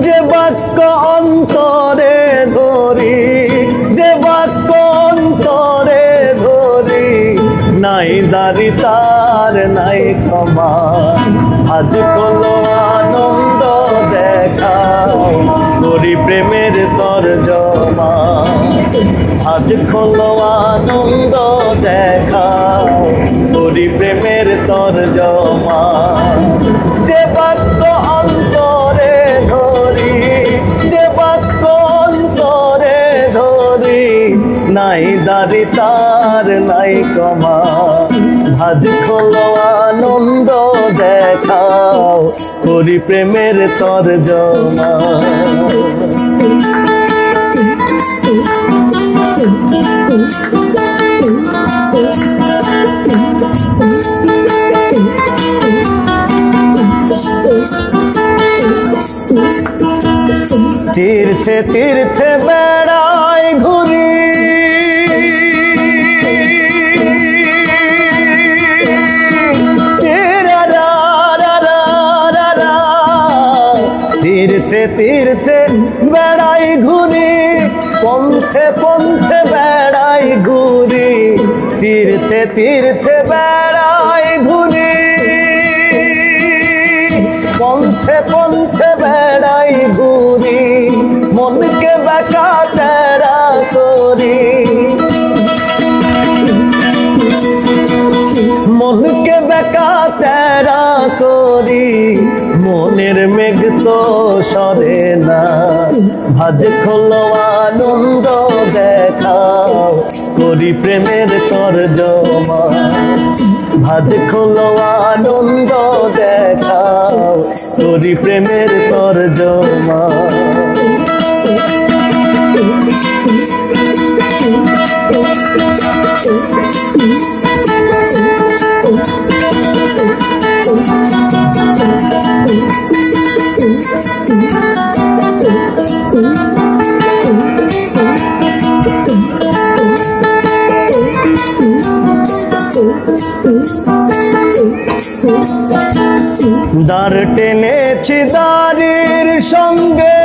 যে বাক্য অন্তরে ধরি, যে বাক্য অন্তরে ধরি, নাই দাড়ি তার নাই ক্ষমা। আজ কোনো আনন্দ দেখাও, করি প্রেমের তর্জমা। আজ কোনো আনন্দ দেখাও, করি প্রেমের তর্জমা। যে বাক্য অন্তরে ধরি, যে বাক্য অন্তরে ধরি, নাই দাড়ি তার নাই ক্ষমা। আজ কোনো আনন্দ দেখাও, করি প্রেমের তর্জমা। তীর্থে তীর্থে বেড়াই ঘুরি, তীর্থে তীর্থে বেড়াই ঘুরি, পন্থে পন্থে বেড়াই ঘুরি, তীর্থে তীর্থে বেড়াই ঘুরি, পন্থে পন্থে বেড়াই ঘুরি, মনকে বেকা তেরা করি, মনকে বেকা তেরা করি, মনের মেঘ তো সরে না। ভাজ খোলো আনন্দ দেখাও, করি প্রেমের তর্জমা। ভাজ খোলো আনন্দ দেখাও, করি প্রেমের তর্জমা। দাঁড় টেনেছি দাড়ির সঙ্গে,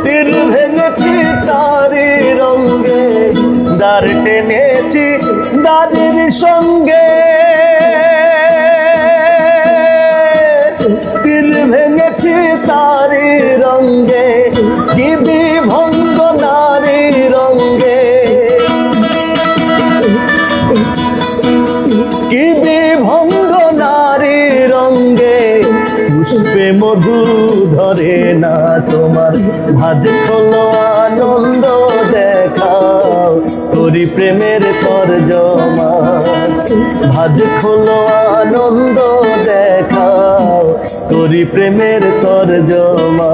তীর ভেঙেছি তারি রঙ্গে। দাঁড় টেনেছি দাড়ির সঙ্গে, তীর ভেঙেছি তারি রঙ্গে, কি বিভঙ্গ নারী রঙ্গে, কি বিভঙ্গ নারী রঙ্গে। পুষ্পে মধু ধরে না তোমার, ভাজ খোলো আনন্দ দেখাও, করি প্রেমের তর্জমা। ভাজ খোলো আনন্দ দেখাও, করি প্রেমের তর্জমা।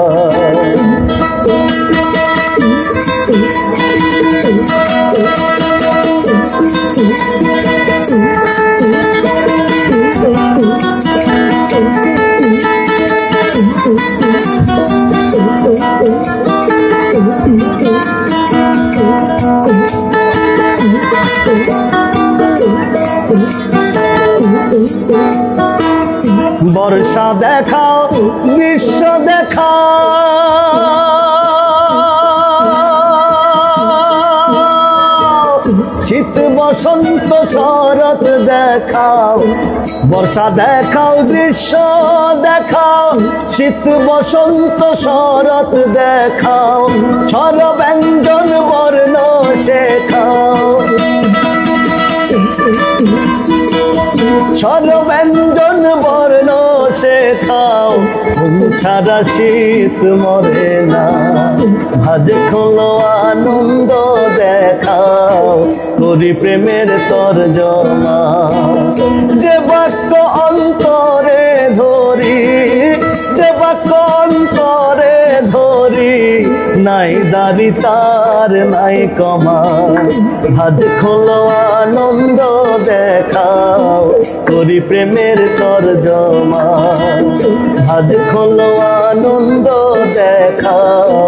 বর্ষা দেখাও, বিশ্ব দেখাও, শীত বসন্ত শরৎ দেখাও। বর্ষা দেখাও, গ্রীষ্ম দেখাও, শীত বসন্ত শরৎ দেখাও, স্বর ব্যঞ্জন বর্ণ শেখাও, স্বর ব্যঞ্জন বর্ণ শেখাও। ঘুম ছাড়া শীত মরে না, ভাজ খোলো আনন্দ দেখাও, করি প্রেমের তর্জমা। যে বাক্য অন্তরে ধরি, যে বাক্য অন্তরে ধরি, নাই দা হারি তার নাই কমা ভাজ খোলো আনন্দ দেখাও করি প্রেমের তরজমা ভাজ খোলো আনন্দ দেখাও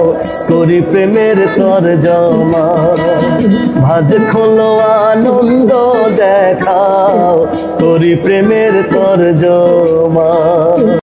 করি প্রেমের তরজমা ভাজ খোলো আনন্দ দেখাও করি প্রেমের তরজমা।